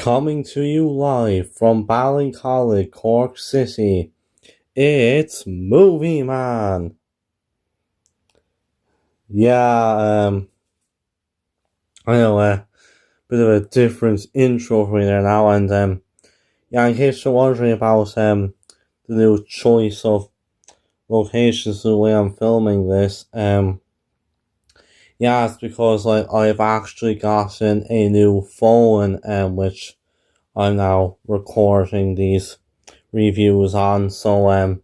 Coming to you live from Ballincollig, Cork City, it's Movie Man. Yeah, I know a bit of a different intro for you there now, and yeah, in case you're wondering about the new choice of locations the way I'm filming this, yeah, it's because I've actually gotten a new phone, which I'm now recording these reviews on. So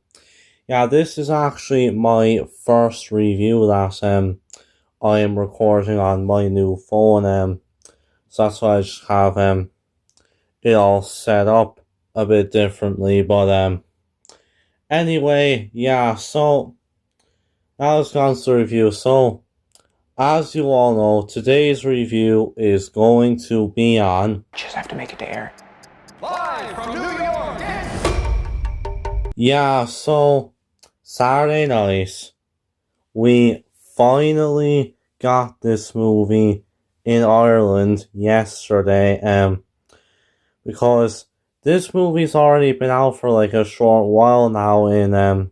yeah, this is actually my first review that I am recording on my new phone. So that's why I just have it all set up a bit differently. But anyway, yeah. So now let's go on to the review. So as you all know, today's review is going to be on. Just have to make it to air. Live from New York, Yeah, so Saturday night, we finally got this movie in Ireland yesterday, because this movie's already been out for like a short while now in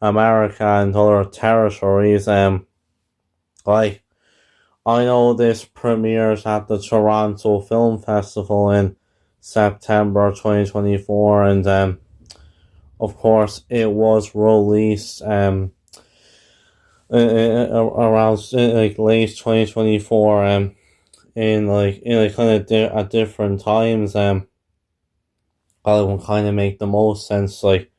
America and other territories. Like I know this premieres at the Toronto Film Festival in September 2024, and of course it was released around like late 2024 in kind of at different times. That would kind of make the most sense, like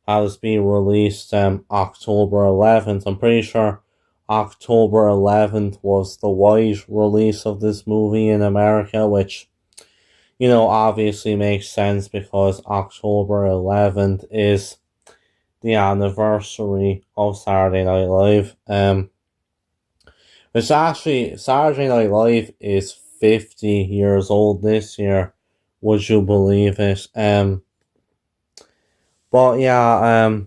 how it's being released October 11th. I'm pretty sure October 11th was the wide release of this movie in America, which obviously makes sense because October 11th is the anniversary of Saturday Night Live. Which actually, Saturday Night Live is 50 years old this year. Would you believe it? But yeah,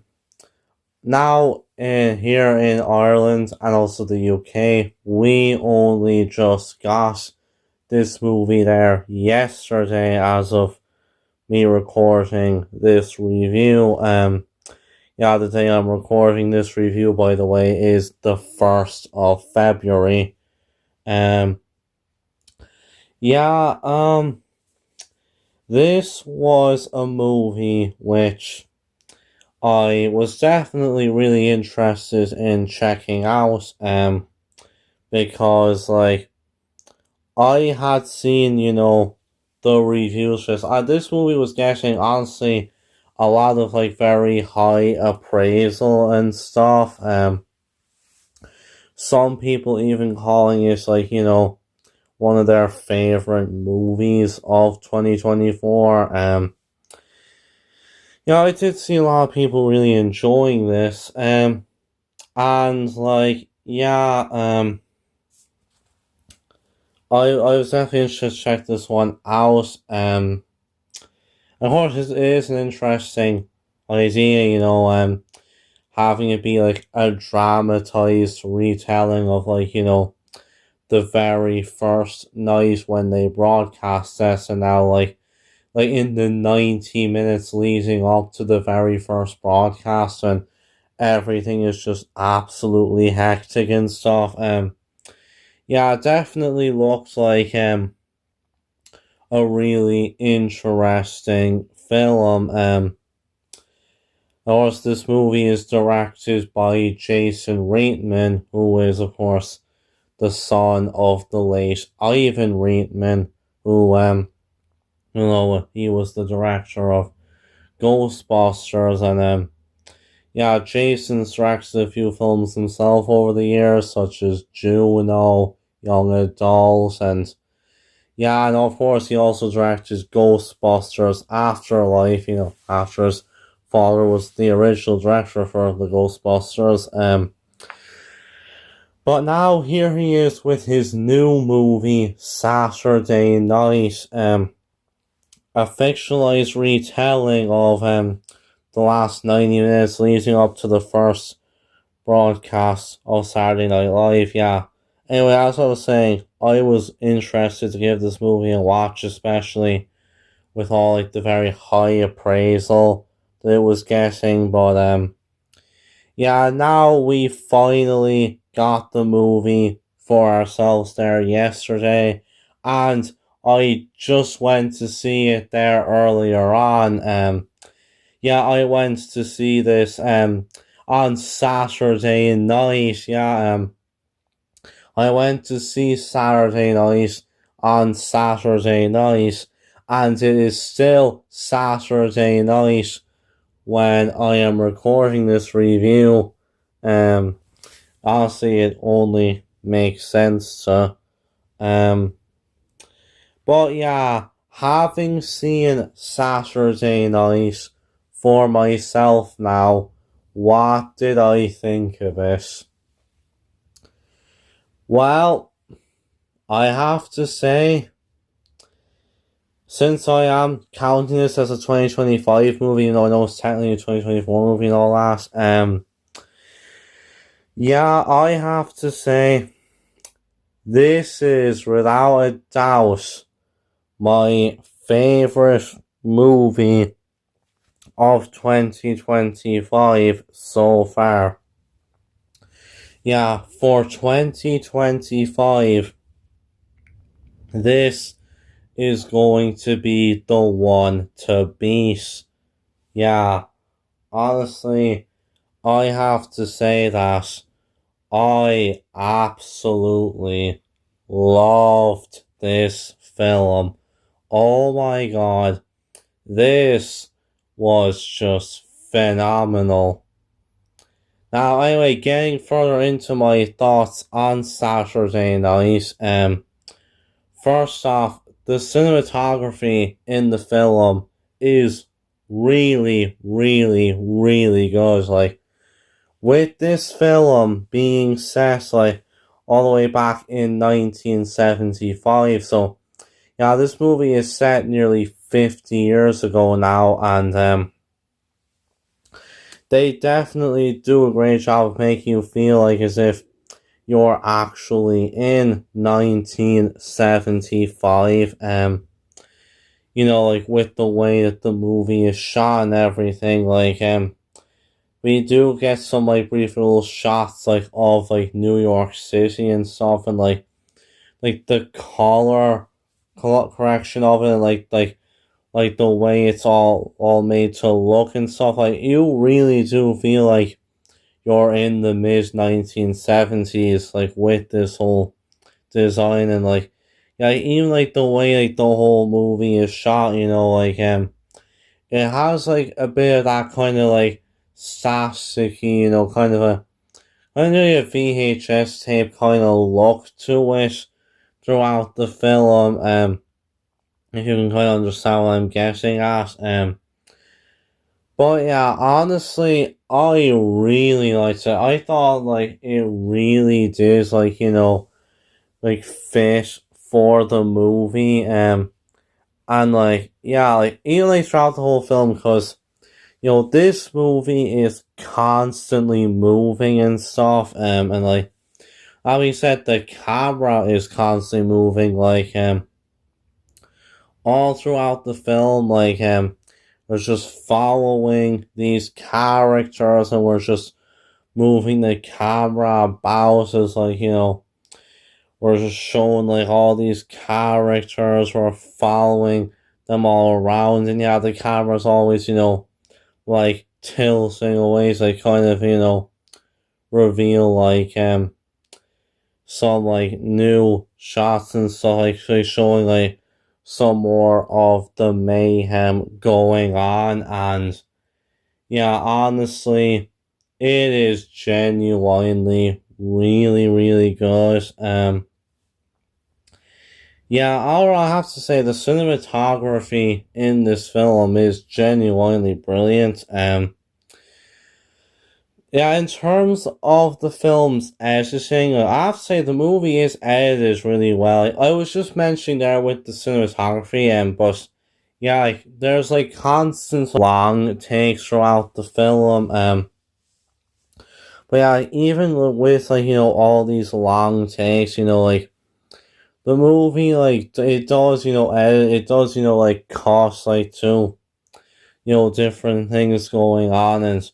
now here in Ireland and also the UK, we only just got this movie there yesterday as of me recording this review. Yeah, the day I'm recording this review, by the way, is the 1st of February. Yeah, this was a movie which I was definitely really interested in checking out, because like I had seen, the reviews for this. This movie was getting, honestly, a lot of like very high appraisal and stuff. Some people even calling it like, one of their favorite movies of 2024. I did see a lot of people really enjoying this. And like, yeah, I was definitely interested to check this one out. Of course, it is an interesting idea, having it be like a dramatized retelling of the very first night when they broadcast this, and now like in the 90 minutes leading up to the very first broadcast, and everything is just absolutely hectic and stuff. Yeah, it definitely looks like a really interesting film. Of course, this movie is directed by Jason Reitman, who is, of course, the son of the late Ivan Reitman, who, he was the director of Ghostbusters, and, yeah, Jason's directed a few films himself over the years, such as Juno, Young Adult, and yeah, and of course he also directed Ghostbusters Afterlife, after his father was the original director for the Ghostbusters. But now here he is with his new movie, Saturday Night, a fictionalized retelling of the last 90 minutes leading up to the first broadcast of Saturday Night Live. Yeah. Anyway, as I was saying, I was interested to give this movie a watch, especially with all like the very high appraisal that it was getting. But yeah, now we finally got the movie for ourselves there yesterday, and I just went to see it there earlier on. Yeah, I went to see this on Saturday night. Yeah, I went to see Saturday night on Saturday night, and it is still Saturday night when I am recording this review. Um, Honestly, it only makes sense to. But yeah, having seen Saturday night for myself now, what did I think of it? Well, I have to say, since I am counting this as a 2025 movie, I know it's technically a 2024 movie and all that, yeah, I have to say, this is without a doubt my favourite movie of 2025 so far. Yeah, for 2025, this is going to be the one to beat. Yeah, honestly, I have to say that I absolutely loved this film. Oh my god, this was just phenomenal. Now, anyway, getting further into my thoughts on Saturday night, first off, the cinematography in the film is really, really, really good. Like, with this film being set, like, all the way back in 1975, so, yeah, this movie is set nearly 50 years ago now, and, they definitely do a great job of making you feel like as if you're actually in 1975. Like with the way that the movie is shot and everything, like we do get some like brief little shots like of like New York City and stuff, and like the color correction of it, and like the way it's all made to look and stuff. Like, you really do feel like you're in the mid 1970s, like with this whole design, and like, yeah, even like the way like the whole movie is shot, it has like a bit of that kind of like staticky, kind of a VHS tape kind of look to it throughout the film. If you can kind of understand what I'm getting at. But yeah, honestly, I really liked it. I thought like it really did like fit for the movie. And like, yeah, like even like throughout the whole film, because this movie is constantly moving and stuff. And like we said, the camera is constantly moving, like all throughout the film, like we're just following these characters, and we're just moving the camera about as like, we're just showing like all these characters, we're following them all around, and yeah, the camera's always, like tilting away, so kind of, reveal like some like new shots and stuff, like showing like some more of the mayhem going on. And yeah, honestly, it is genuinely really, really good. Yeah, all I have to say, the cinematography in this film is genuinely brilliant. Yeah, in terms of the film's editing, I have to say the movie is edited really well. I was just mentioning there with the cinematography, but yeah, like there's like constant long takes throughout the film. But yeah, even with like all these long takes, like the movie, like, it does, edit, it does, like, cost, like, two, different things going on, and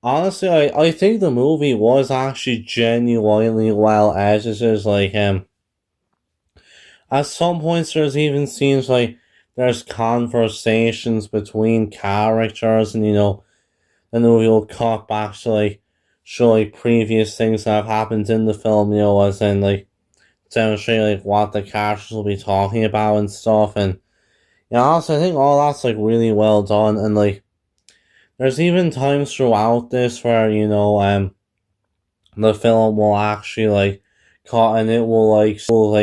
honestly, I think the movie was actually genuinely well edited, like, at some points there's even scenes, like, there's conversations between characters, and, the movie will cut back to, like, show, like, previous things that have happened in the film, as in, like, demonstrate, like, what the characters will be talking about and stuff, and, also, I think all that's, like, really well done, and, like, there's even times throughout this where, the film will actually, like, cut, and it will, like,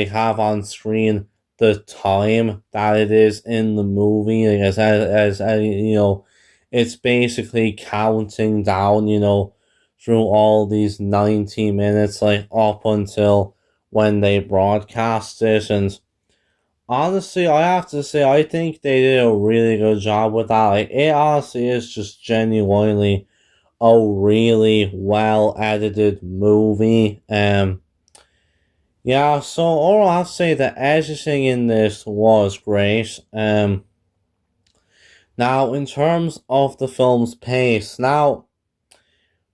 have on screen the time that it is in the movie, like, as it's basically counting down, through all these 90 minutes, like, up until when they broadcast it, and honestly, I have to say, I think they did a really good job with that. Like, it honestly is just genuinely a really well edited movie. Yeah, so overall, I have to say the editing in this was great. Now in terms of the film's pace, now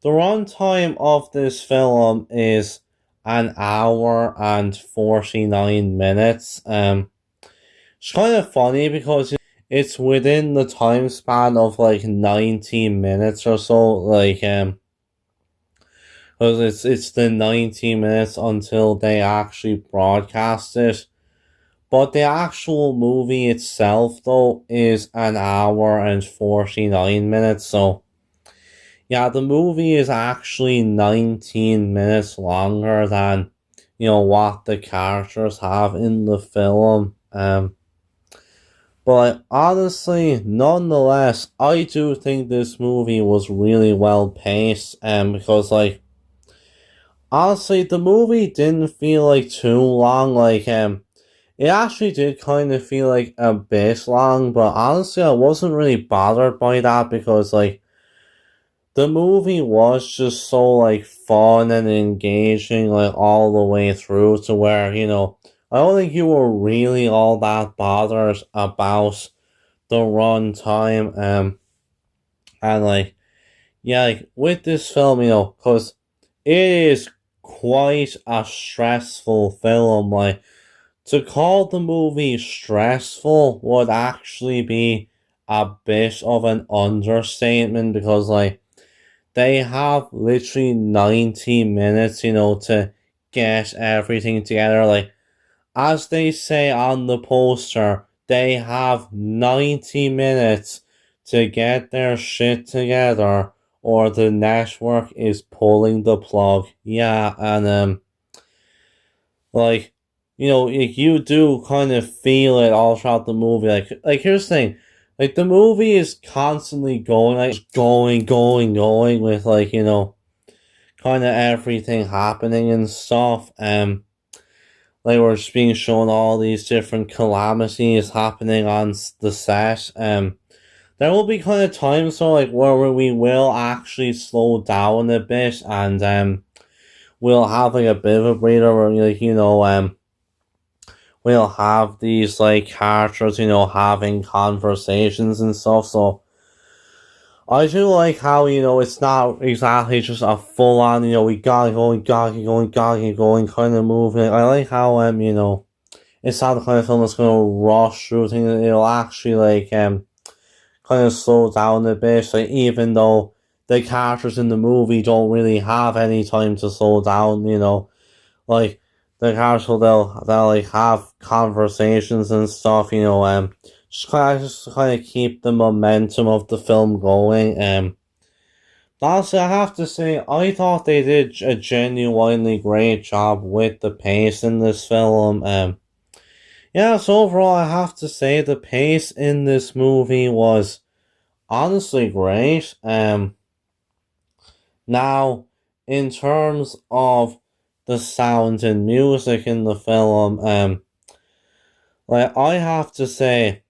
the runtime of this film is an hour and 49 minutes. It's kind of funny because it's within the time span of like 19 minutes or so, like because it's the 19 minutes until they actually broadcast it. But the actual movie itself though is an hour and 49 minutes, so yeah, the movie is actually 19 minutes longer than what the characters have in the film. But honestly, nonetheless, I do think this movie was really well paced, because like honestly, the movie didn't feel like too long. Like it actually did kind of feel like a bit long, but honestly, I wasn't really bothered by that because like the movie was just so like fun and engaging like all the way through to where I don't think you were really all that bothered about the runtime, and like yeah, like with this film, because it is quite a stressful film. Like to call the movie stressful would actually be a bit of an understatement because like they have literally 90 minutes, to get everything together. Like as they say on the poster, they have 90 minutes to get their shit together or the network is pulling the plug. Yeah, and like like you do kind of feel it all throughout the movie. Like here's the thing. Like the movie is constantly going going with like, kind of everything happening and stuff. Like we're just being shown all these different calamities happening on the set. There will be kind of times though, like where we will actually slow down a bit and we'll have like a bit of a breather where like we'll have these like characters having conversations and stuff. So I do like how it's not exactly just a full on we gotta go, gotta keep going kind of movement. I like how it's not the kind of film that's gonna rush through things. It'll actually like kind of slow down a bit. Like even though the characters in the movie don't really have any time to slow down, like the characters they'll like have conversations and stuff, just kind of keep the momentum of the film going. Honestly, I have to say, I thought they did a genuinely great job with the pace in this film. Yeah, so overall, I have to say the pace in this movie was honestly great. Now, in terms of the sound and music in the film, like I have to say,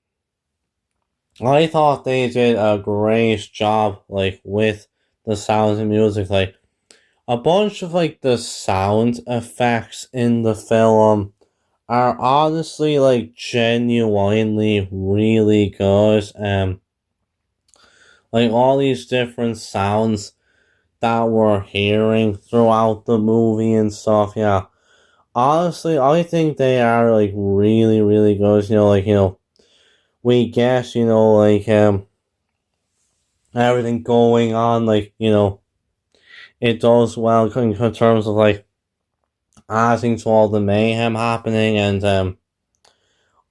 I thought they did a great job, like with the sounds and music, like a bunch of like the sound effects in the film are honestly like genuinely really good. Like all these different sounds that we're hearing throughout the movie and stuff, yeah. Honestly, I think they are like really, really good. We get, everything going on, it does well in terms of like adding to all the mayhem happening, and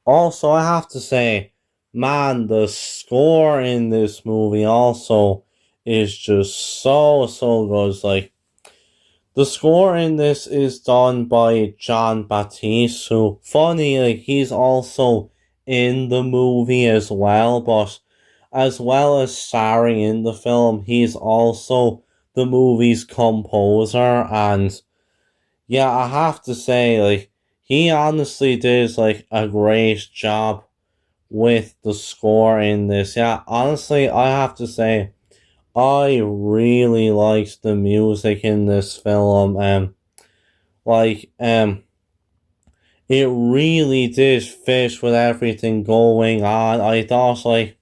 also I have to say, man, the score in this movie also is just so good. It's like the score in this is done by John Batiste, who funny, like he's also in the movie as well, but as well as starring in the film, he's also the movie's composer, and yeah, I have to say, like, he honestly did like a great job with the score in this. Yeah, honestly, I have to say, I really liked the music in this film. Like, it really did fit with everything going on. I thought like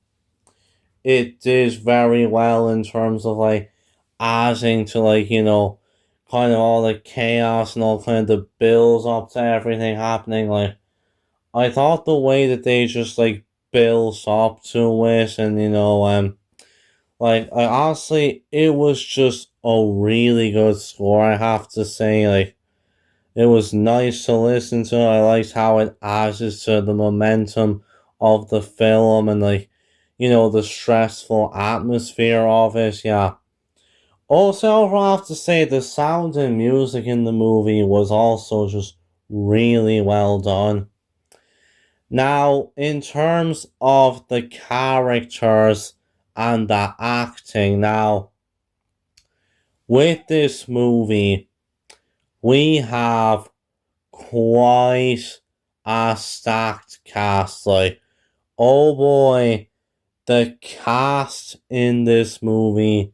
it did very well in terms of like adding to like kind of all the chaos and all kind of the builds up to everything happening. Like I thought the way that they just like builds up to it, and like I honestly it was just a really good score. I have to say, like it was nice to listen to. I liked how it added to the momentum of the film, and like the stressful atmosphere of it. Yeah. Also, I have to say the sound and music in the movie was also just really well done. Now, in terms of the characters and the acting, now with this movie, we have quite a stacked cast. Like, oh boy, the cast in this movie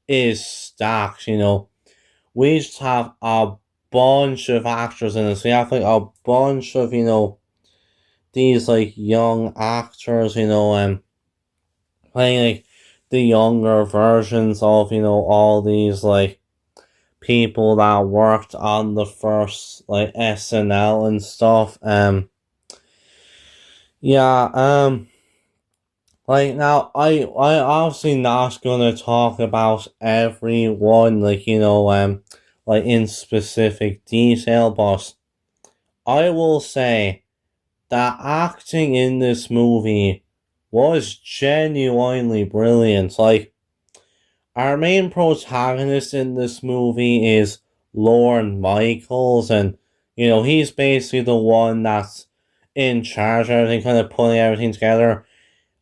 is stacked. We just have a bunch of actors in this. We have like a bunch of these like young actors. Playing like the younger versions of all these like people that worked on the first like SNL and stuff. Yeah. Like now, I obviously not gonna talk about everyone like in specific detail, but I will say that acting in this movie was genuinely brilliant. Like our main protagonist in this movie is Lorne Michaels, and he's basically the one that's in charge of everything, kind of putting everything together.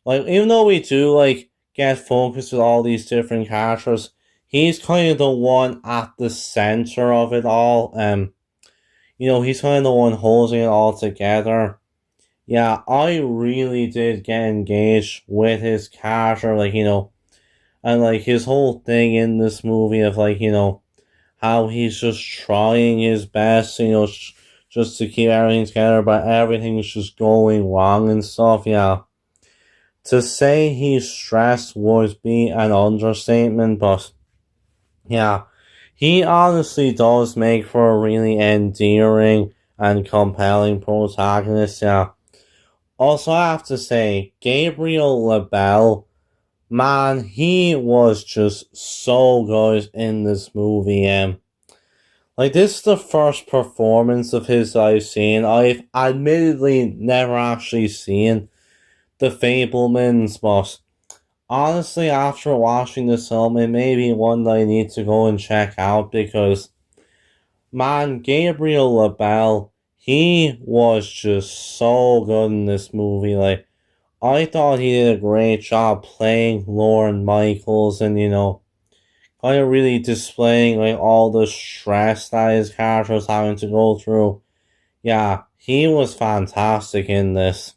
Like, even though we do, like, get focused with all these different characters, he's kind of the one at the center of it all. He's kind of the one holding it all together. Yeah, I really did get engaged with his character, and, like, his whole thing in this movie of, like, how he's just trying his best, just to keep everything together, but everything's just going wrong and stuff, yeah. To say he's stressed would be an understatement, but yeah, he honestly does make for a really endearing and compelling protagonist, yeah. Also, I have to say, Gabriel LaBelle, man, he was just so good in this movie. Like, this is the first performance of his I've seen. I've admittedly never actually seen The Fablemans, but honestly, after watching this film, it may be one that I need to go and check out because, man, Gabriel LaBelle, he was just so good in this movie. Like, I thought he did a great job playing Lorne Michaels and, kind of really displaying, like, all the stress that his character was having to go through. Yeah, he was fantastic in this.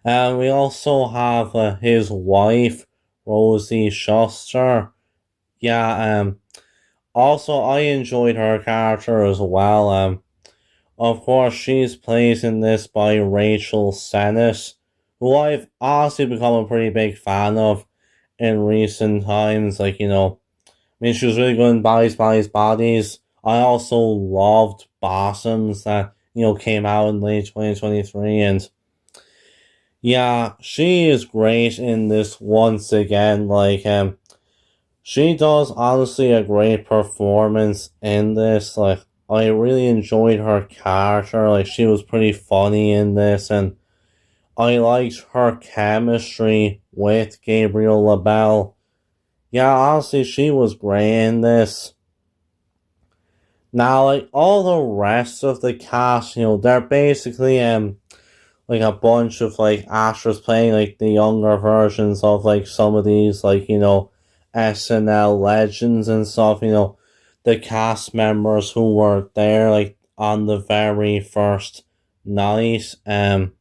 And we also have his wife, Rosie Schuster. Yeah, also I enjoyed her character as well. Of course, she's played in this by Rachel Sennott, who I've honestly become a pretty big fan of in recent times. Like, I mean, she was really good in Bodies, Bodies, Bodies. I also loved Bottoms that, came out in late 2023. And yeah, she is great in this once again. Like, she does honestly a great performance in this. Like, I really enjoyed her character. Like, she was pretty funny in this, and I liked her chemistry with Gabriel LaBelle. Yeah, honestly, she was great in this. Now, like, all the rest of the cast, they're basically, like, a bunch of, like, actors playing, like, the younger versions of, like, some of these, like, SNL legends and stuff, the cast members who were there, like, on the very first night. Now,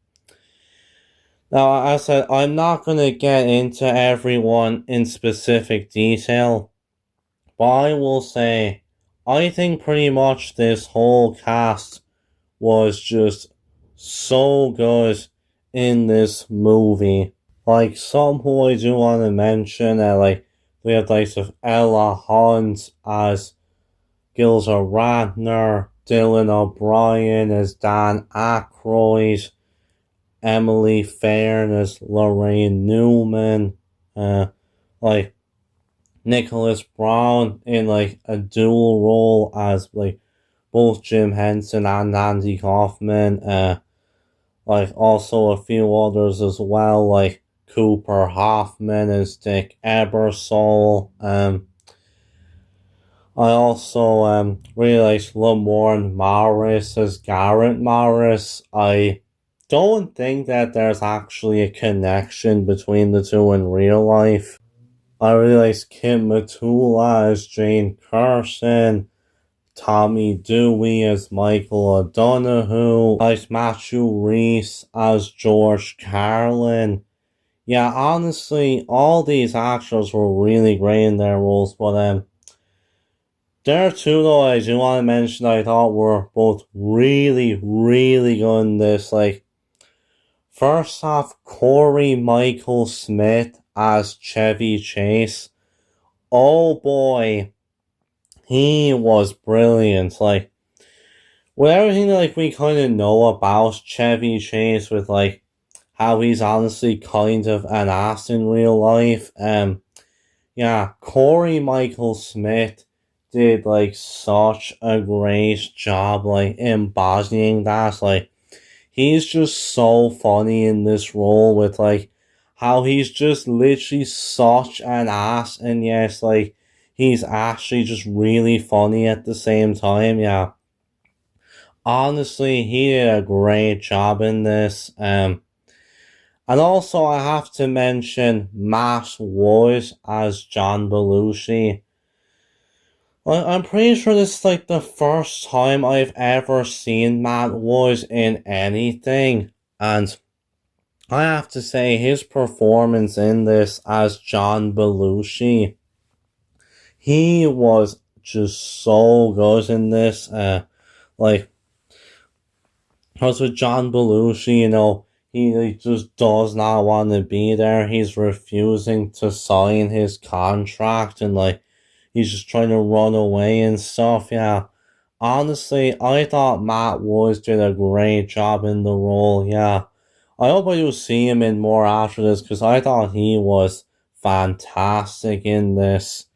as I said, I'm not going to get into everyone in specific detail, but I will say, I think pretty much this whole cast was just so good in this movie. Like, some who I do want to mention, like, we have like of Ella Hunt as Gilda Radner, Dylan O'Brien as Dan Aykroyd, Emily Fairn as Lorraine Newman, like Nicholas Braun in like a dual role as like both Jim Henson and Andy Hoffman, like also a few others as well, like Cooper Hoffman as Dick Ebersole. I also really like Lamorne Morris as Garrett Morris. I don't think that there's actually a connection between the two in real life. I really like Kim Matula as Jane Curson, Tommy Dewey as Michael O'Donoghue, I like Matthew Rhys as George Carlin. Yeah, honestly, all these actors were really great in their roles, but there are two though I do want to mention I thought were both really, really good in this. Like, first off, Cory Michael Smith as Chevy Chase. Oh boy, he was brilliant. Like, with everything like we kind of know about Chevy Chase, with like how he's honestly kind of an ass in real life. Yeah, Cory Michael Smith did like such a great job like embodying that. Like, he's just so funny in this role with like how he's just literally such an ass, and yes, like he's actually just really funny at the same time. Yeah, honestly, he did a great job in this. And also I have to mention Matt Wood as John Belushi. I'm pretty sure this is like the first time I've ever seen Matt Wood in anything, and I have to say his performance in this as John Belushi, he was just so good in this. Like, because with John Belushi, he like, just does not want to be there. He's refusing to sign his contract, and like he's just trying to run away and stuff. Yeah, honestly, I thought Matt Woods did a great job in the role. Yeah, I hope I do see him in more after this because I thought he was fantastic in this.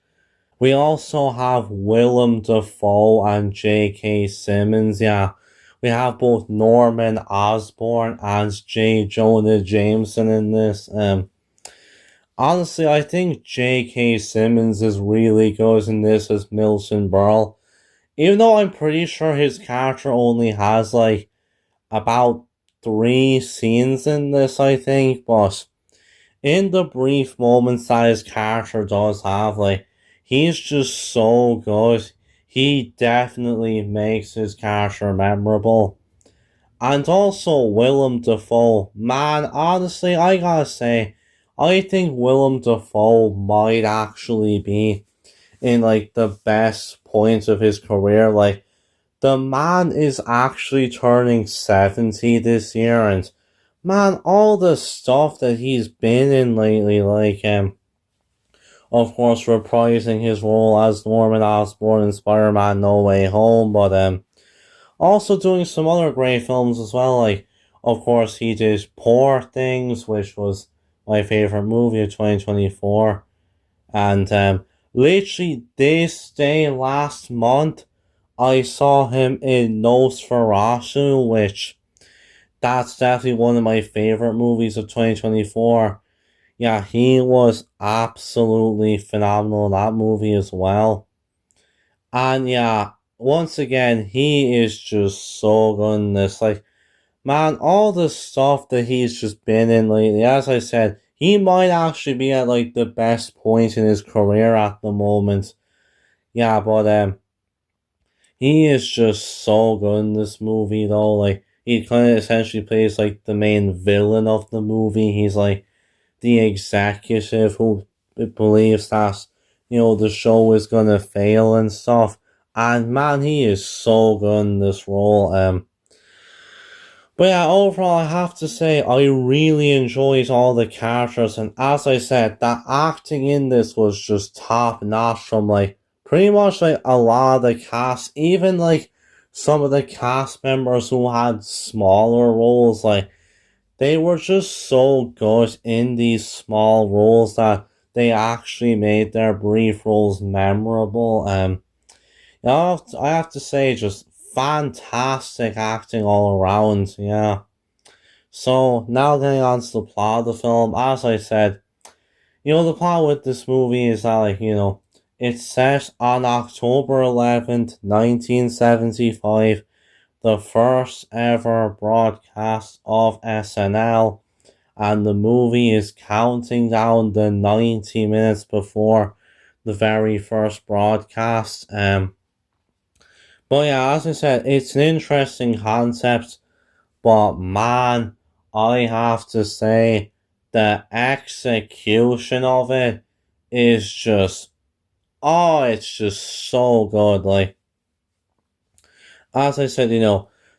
We also have Willem Dafoe and J.K. Simmons. Yeah, we have both Norman Osborn and J. Jonah Jameson in this. Honestly, I think J.K. Simmons is really good in this as Milton Berle. Even though I'm pretty sure his character only has like about 3 scenes in this, I think, but in the brief moments that his character does have, like, he's just so good. He definitely makes his character memorable. And also Willem Dafoe. Man, honestly, I gotta say, I think Willem Dafoe might actually be in like the best points of his career. Like, the man is actually turning 70 this year, and man, all the stuff that he's been in lately, like, of course, reprising his role as Norman Osborn in Spider-Man No Way Home, but, also doing some other great films as well, like, of course, he did Poor Things, which was my favorite movie of 2024, and, literally this day last month, I saw him in Nosferatu, which that's definitely one of my favorite movies of 2024. Yeah, he was absolutely phenomenal in that movie as well. And yeah, once again, he is just so good in this. Like, man, all the stuff that he's just been in lately, as I said, he might actually be at like the best point in his career at the moment. Yeah, but he is just so good in this movie though. Like, he kind of essentially plays like the main villain of the movie. He's like the executive who believes that, the show is gonna fail and stuff. And man, he is so good in this role. But yeah, overall, I have to say, I really enjoyed all the characters, and as I said, the acting in this was just top notch from like pretty much like a lot of the cast, even like some of the cast members who had smaller roles, like they were just so good in these small roles that they actually made their brief roles memorable. I have to say, just fantastic acting all around. Yeah. So now getting on to the plot of the film, as I said, the plot with this movie is that like it's set on October 11th, 1975, the first ever broadcast of SNL, and the movie is counting down the 90 minutes before the very first broadcast. But yeah, as I said, it's an interesting concept, but man, I have to say the execution of it is just, oh, it's just so good. Like, as I said,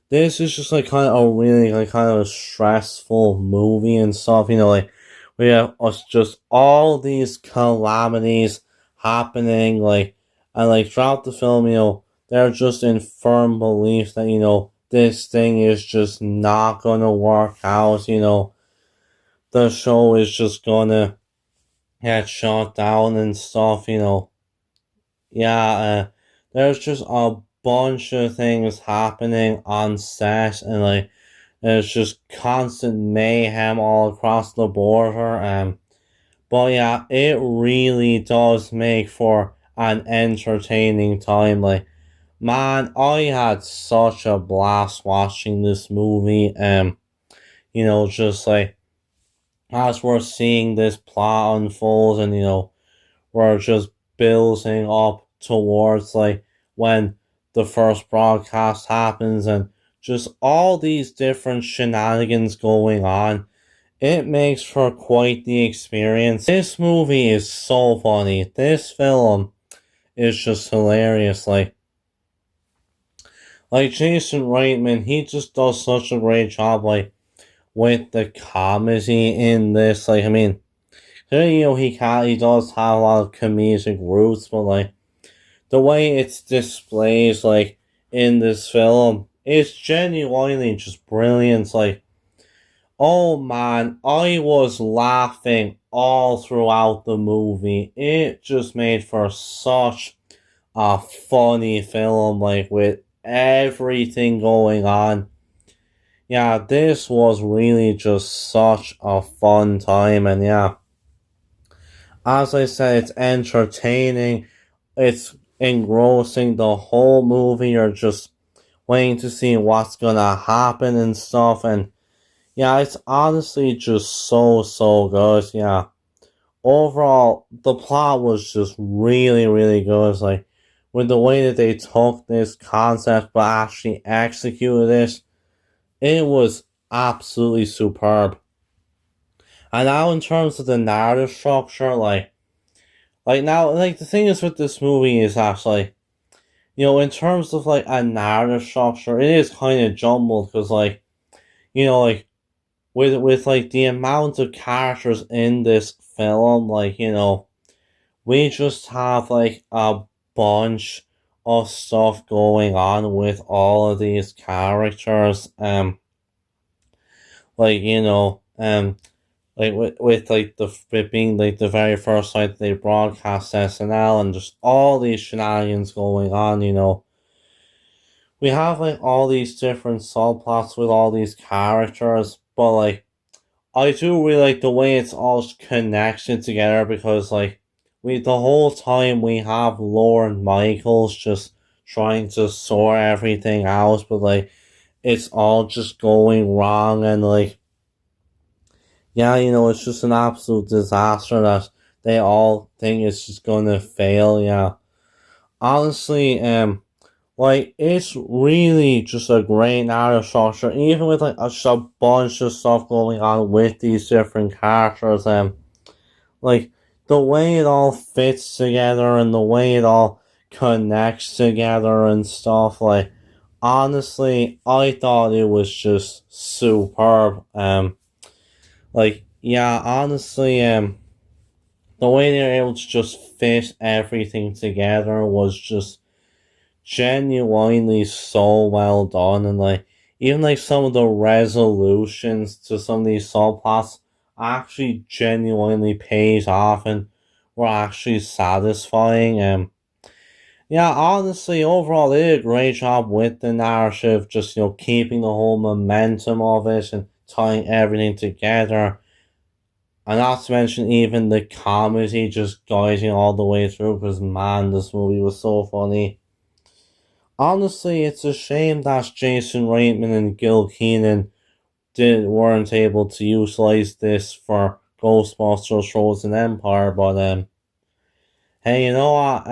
this is just like kind of a really like kind of a stressful movie and stuff. Like we have us just all these calamities happening, like, and like throughout the film, they're just in firm belief that this thing is just not gonna work out. The show is just gonna get shut down and stuff. Yeah, there's just a bunch of things happening on set, and like there's just constant mayhem all across the border. But yeah, it really does make for an entertaining time. Like, man, I had such a blast watching this movie. Just like as we're seeing this plot unfold, and we're just building up towards like when the first broadcast happens, and just all these different shenanigans going on. It makes for quite the experience. This movie is so funny. This film is just hilarious. Like Jason Reitman, he just does such a great job, like, with the comedy in this. Like, I mean, he does have a lot of comedic roots, but like the way it's displayed, like in this film, it's genuinely just brilliant. Like, oh man, I was laughing all throughout the movie. It just made for such a funny film, like with everything going on. Yeah, this was really just such a fun time, and yeah, as I said, it's entertaining, it's engrossing the whole movie. You're just waiting to see what's gonna happen and stuff, and yeah, it's honestly just so good. Yeah, overall, the plot was just really, really good. It's like, with the way that they took this concept but actually executed it was absolutely superb. And now in terms of the narrative structure, like now, like the thing is with this movie is actually, in terms of like a narrative structure, it is kind of jumbled because like with like the amount of characters in this film, we just have like a bunch of stuff going on with all of these characters. Like like with like the it being like the very first night they broadcast SNL and just all these shenanigans going on. We have like all these different subplots with all these characters, but like I do really like the way it's all connected together because we the whole time we have Lorne Michaels just trying to sort everything out, but it's all just going wrong and yeah, it's just an absolute disaster that they all think it's just gonna fail, yeah. Honestly, it's really just a great narrative structure, even with just a bunch of stuff going on with these different characters. Like the way it all fits together and the way it all connects together and stuff. Honestly, I thought it was just superb. Yeah, honestly, the way they were able to just fit everything together was just genuinely so well done, and even some of the resolutions to some of these subplots actually genuinely pays off and were actually satisfying. Yeah, honestly, overall they did a great job with the narrative, just keeping the whole momentum of it and tying everything together. And not to mention even the comedy just guiding all the way through because man, this movie was so funny. Honestly, it's a shame that Jason Reitman and Gil Keenan weren't able to utilize this for Ghostbusters Frozen Empire, but hey, you know what?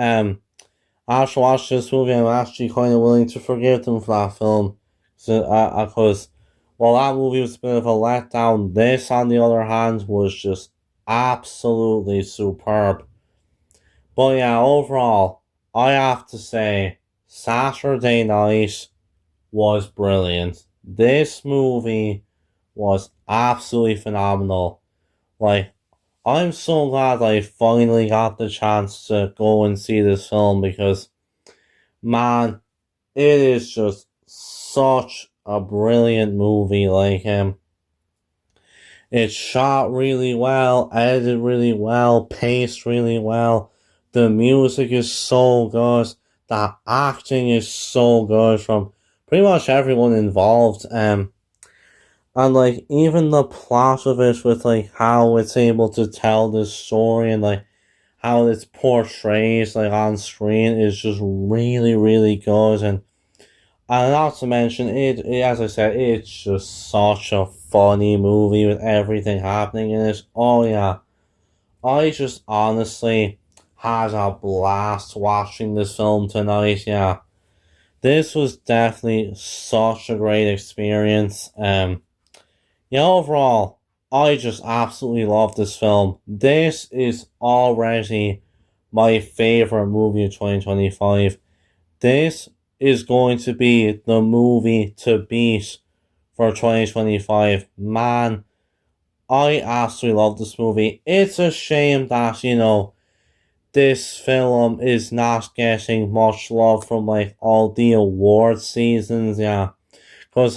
After watching this movie, I'm actually kind of willing to forgive them for that film, so because while that movie was a bit of a letdown, this on the other hand was just absolutely superb. But yeah, overall, I have to say, Saturday Night was brilliant. This movie was absolutely phenomenal. Like, I'm so glad I finally got the chance to go and see this film because, man, it is just such a brilliant movie. It's shot really well, edited really well, paced really well. The music is so good. The acting is so good from pretty much everyone involved. And even the plot of it with how it's able to tell this story and how it's portrayed on screen is just really, really good. And not to mention, as I said, it's just such a funny movie with everything happening in it. Oh, yeah. I just honestly had a blast watching this film tonight, yeah. This was definitely such a great experience. Yeah, overall, I just absolutely love this film. This is already my favorite movie of 2025. This is going to be the movie to beat for 2025. Man, I absolutely love this movie. It's a shame that, this film is not getting much love from all the award seasons, yeah. Because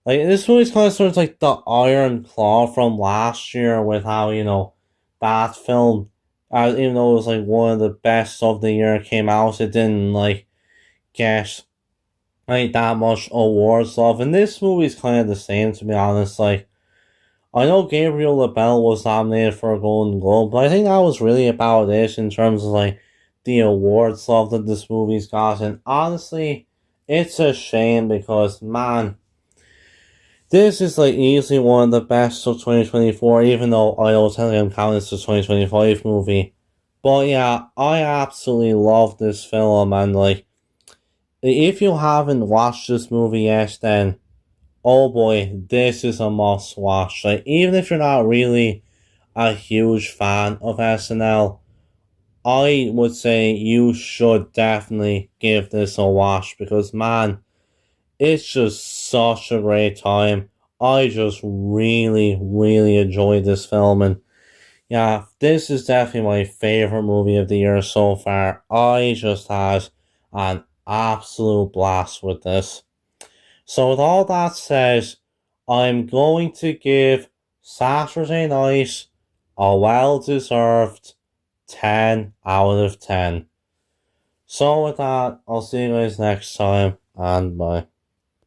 this movie's kind of sort of like the Iron Claw from last year with how, that film, even though it was one of the best of the year came out, it didn't get that much awards love. And this movie's kind of the same, to be honest. I know Gabriel LaBelle was nominated for a Golden Globe, but I think that was really about it in terms of the awards love that this movie's got. And honestly, it's a shame because man, this is easily one of the best of 2024, even though I know technically I'm counting this as a 2025 movie. But yeah, I absolutely love this film, and if you haven't watched this movie yet, then oh boy, this is a must watch. Even if you're not really a huge fan of SNL, I would say you should definitely give this a watch because, man, it's just such a great time. I just really, really enjoyed this film, and yeah, this is definitely my favorite movie of the year so far. I just had an absolute blast with this. So, with all that said, I'm going to give Saturday Night a well deserved 10 out of 10. So, with that, I'll see you guys next time, and bye.